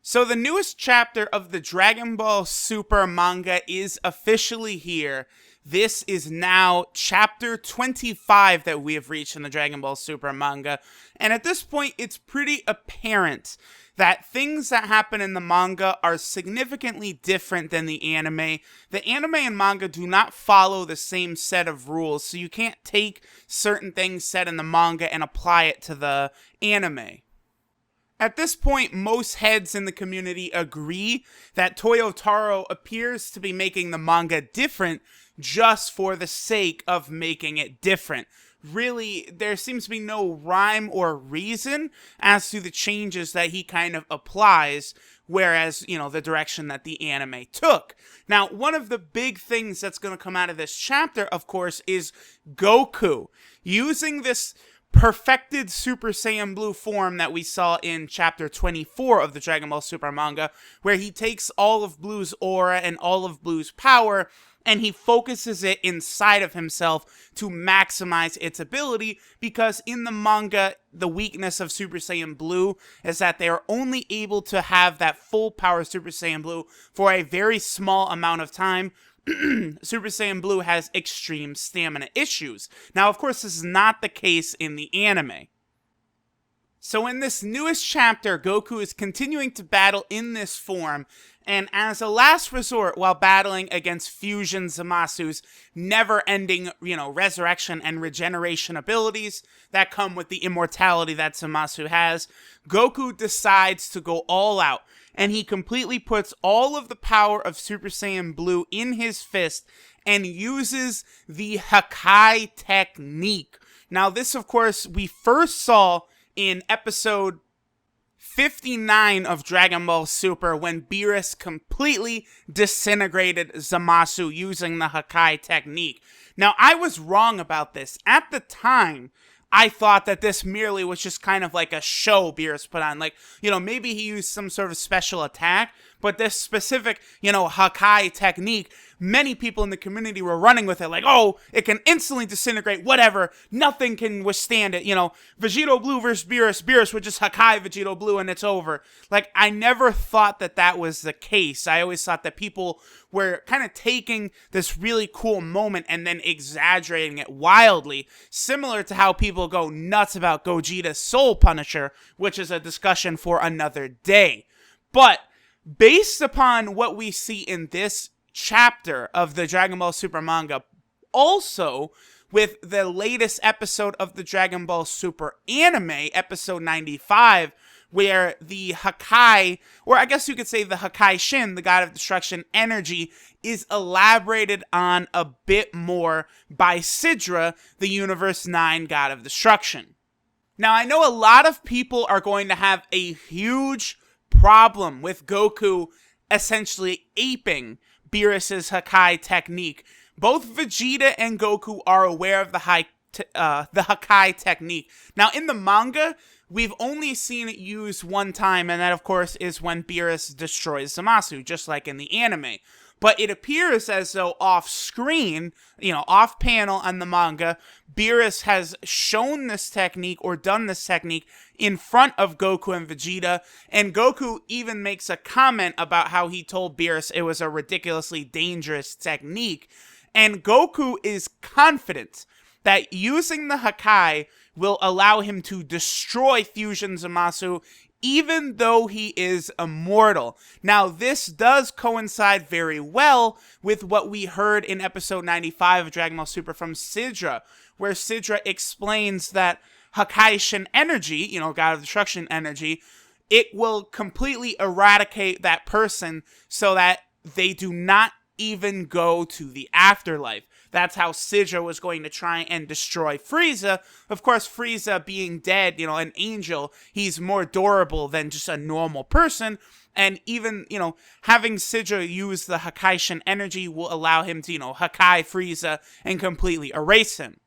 So the newest chapter of the Dragon Ball Super manga is officially here. This is now chapter 25 that we have reached in the Dragon Ball Super manga. And at this point, it's pretty apparent that things that happen in the manga are significantly different than the anime. The anime and manga do not follow the same set of rules, so you can't take certain things said in the manga and apply it to the anime. At this point, most heads in the community agree that Toyotaro appears to be making the manga different just for the sake of making it different. Really, there seems to be no rhyme or reason as to the changes that he kind of applies, whereas, the direction that the anime took. Now, one of the big things that's going to come out of this chapter, of course, is Goku using this perfected Super Saiyan Blue form that we saw in chapter 24 of the Dragon Ball Super manga, where he takes all of Blue's aura and all of Blue's power, and he focuses it inside of himself to maximize its ability, because in the manga, the weakness of Super Saiyan Blue is that they are only able to have that full power Super Saiyan Blue for a very small amount of time. Super Saiyan Blue has extreme stamina issues. Now, of course, this is not the case in the anime. So in this newest chapter, Goku is continuing to battle in this form, and as a last resort while battling against Fusion Zamasu's never-ending, resurrection and regeneration abilities that come with the immortality that Zamasu has, Goku decides to go all out, and he completely puts all of the power of Super Saiyan Blue in his fist and uses the Hakai technique. Now, this, of course, we first saw in episode 59 of Dragon Ball Super, when Beerus completely disintegrated Zamasu using the Hakai technique. Now, I was wrong about this. At the time, I thought that this merely was just kind of like a show Beerus put on. Like, maybe he used some sort of special attack, but this specific, Hakai technique, many people in the community were running with it. Like, oh, it can instantly disintegrate, whatever. Nothing can withstand it. Vegito Blue versus Beerus. Beerus would just Hakai Vegito Blue and it's over. Like, I never thought that that was the case. I always thought that people were kind of taking this really cool moment and then exaggerating it wildly, similar to how people go nuts about Gogeta's Soul Punisher, which is a discussion for another day. But based upon what we see in this chapter of the Dragon Ball Super manga, also with the latest episode of the Dragon Ball Super anime, episode 95, where the Hakai, or I guess you could say the Hakai Shin, the God of Destruction energy, is elaborated on a bit more by Sidra, the Universe 9 God of Destruction. Now, I know a lot of people are going to have a huge problem with Goku essentially aping Beerus's Hakai technique. Both Vegeta and Goku are aware of the Hakai technique. Now, in the manga, we've only seen it used one time, and that, of course, is when Beerus destroys Zamasu, just like in the anime. But it appears as though off-screen, off-panel on the manga, Beerus has shown this technique or done this technique in front of Goku and Vegeta, and Goku even makes a comment about how he told Beerus it was a ridiculously dangerous technique. And Goku is confident that using the Hakai will allow him to destroy Fusion Zamasu, even though he is immortal. Now, this does coincide very well with what we heard in episode 95 of Dragon Ball Super from Sidra, where Sidra explains that Hakai Shin energy, God of Destruction energy, it will completely eradicate that person so that they do not even go to the afterlife. That's how Sidra was going to try and destroy Frieza. Of course, Frieza being dead, an angel, he's more durable than just a normal person. And even, having Sidra use the Hakai Shin energy will allow him to, Hakai Frieza and completely erase him.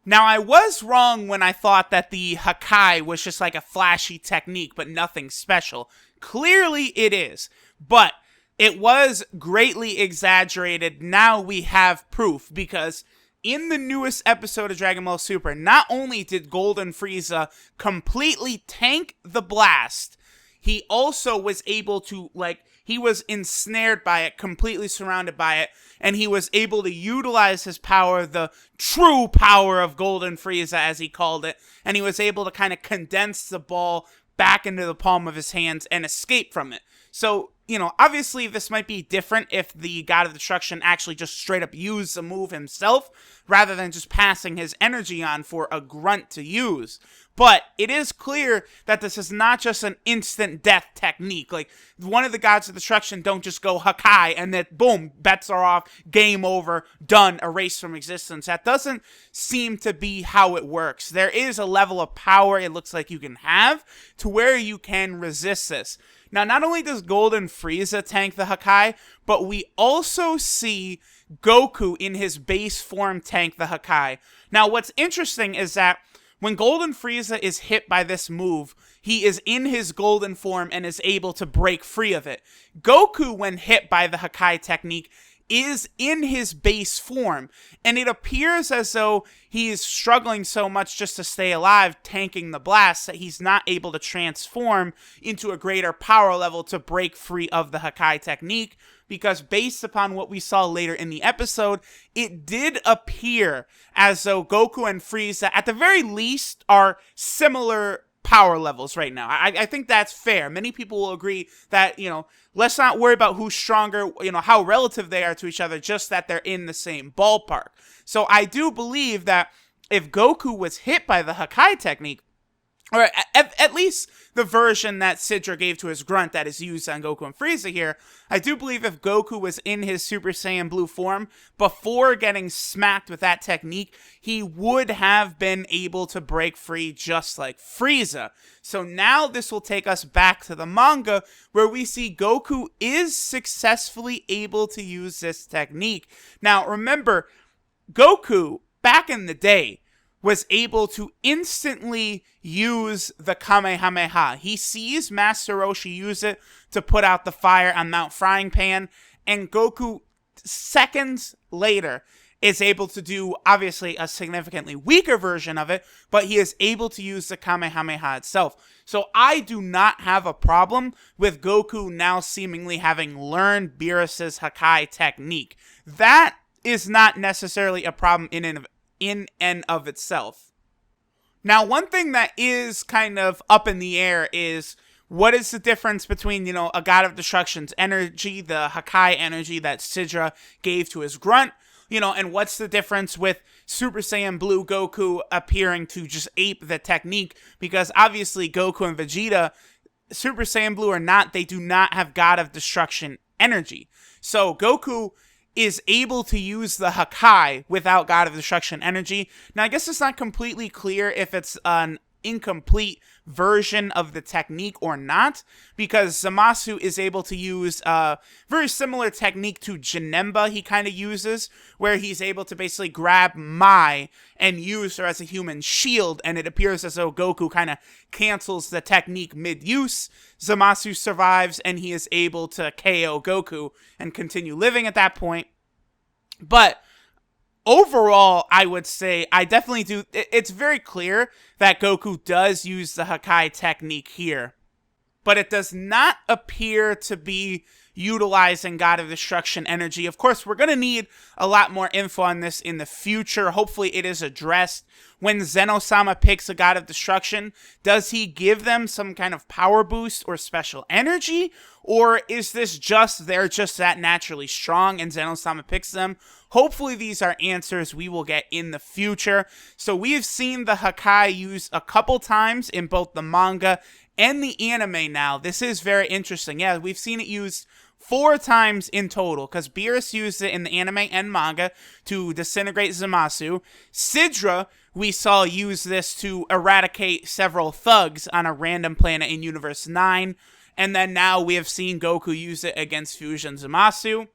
Now, I was wrong when I thought that the Hakai was just like a flashy technique, but nothing special. Clearly it is. But it was greatly exaggerated. Now we have proof, because in the newest episode of Dragon Ball Super, not only did Golden Frieza completely tank the blast, he also was able to, like, he was ensnared by it, completely surrounded by it, and he was able to utilize his power, the true power of Golden Frieza, as he called it, and he was able to kind of condense the ball back into the palm of his hands and escape from it. So, you know, obviously this might be different if the God of Destruction actually just straight up used the move himself, rather than just passing his energy on for a grunt to use. But it is clear that this is not just an instant death technique. Like, one of the Gods of Destruction don't just go Hakai and then boom, bets are off, game over, done, erased from existence. That doesn't seem to be how it works. There is a level of power it looks like you can have to where you can resist this. Now, not only does Golden Frieza tank the Hakai, but we also see Goku in his base form tank the Hakai. Now, what's interesting is that when Golden Frieza is hit by this move, he is in his golden form and is able to break free of it. Goku, when hit by the Hakai technique, is in his base form, and it appears as though he is struggling so much just to stay alive, tanking the blast, that he's not able to transform into a greater power level to break free of the Hakai technique, because based upon what we saw later in the episode, it did appear as though Goku and Frieza, at the very least, are similar power levels right now. I think that's fair. Many people will agree that, you know, let's not worry about who's stronger, you know, how relative they are to each other, just that they're in the same ballpark. So I do believe that if Goku was hit by the Hakai technique, or at least the version that Sidra gave to his grunt that is used on Goku and Frieza here, I do believe if Goku was in his Super Saiyan Blue form before getting smacked with that technique, he would have been able to break free just like Frieza. So now this will take us back to the manga, where we see Goku is successfully able to use this technique. Now remember, Goku, back in the day, was able to instantly use the Kamehameha. He sees Master Roshi use it to put out the fire on Mount Frying Pan, and Goku, seconds later, is able to do, obviously, a significantly weaker version of it, but he is able to use the Kamehameha itself. So I do not have a problem with Goku now seemingly having learned Beerus's Hakai technique. That is not necessarily a problem in and of itself. Now, one thing that is kind of up in the air is, what is the difference between, you know, a God of Destruction's energy, the Hakai energy that Sidra gave to his grunt, you know, and what's the difference with Super Saiyan Blue Goku appearing to just ape the technique? Because obviously Goku and Vegeta, Super Saiyan Blue or not, they do not have God of Destruction energy. So Goku is able to use the Hakai without God of Destruction energy. Now, I guess it's not completely clear if it's an incomplete version of the technique or not, because Zamasu is able to use a very similar technique to Janemba he kind of uses, where he's able to basically grab Mai and use her as a human shield, and it appears as though Goku kind of cancels the technique mid-use. Zamasu survives, and he is able to KO Goku and continue living at that point. But overall, I would say I definitely do. It's very clear that Goku does use the Hakai technique here, but it does not appear to be utilizing God of Destruction energy. Of course, we're going to need a lot more info on this in the future. Hopefully it is addressed. When Zeno-sama picks a God of Destruction, does he give them some kind of power boost or special energy? Or is this just, they're just that naturally strong and Zeno-sama picks them? Hopefully these are answers we will get in the future. So we have seen the Hakai used a couple times in both the manga and the anime now. This is very interesting. Yeah, we've seen it used 4 times in total, because Beerus used it in the anime and manga to disintegrate Zamasu. Sidra, we saw use this to eradicate several thugs on a random planet in Universe 9. And then now we have seen Goku use it against Fusion Zamasu.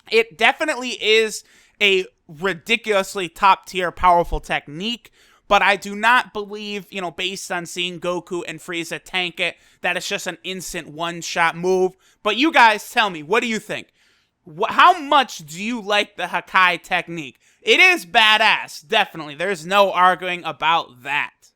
It definitely is a ridiculously top-tier powerful technique, but I do not believe, you know, based on seeing Goku and Frieza tank it, that it's just an instant one-shot move. But you guys tell me, what do you think? How much do you like the Hakai technique? It is badass, definitely. There's no arguing about that.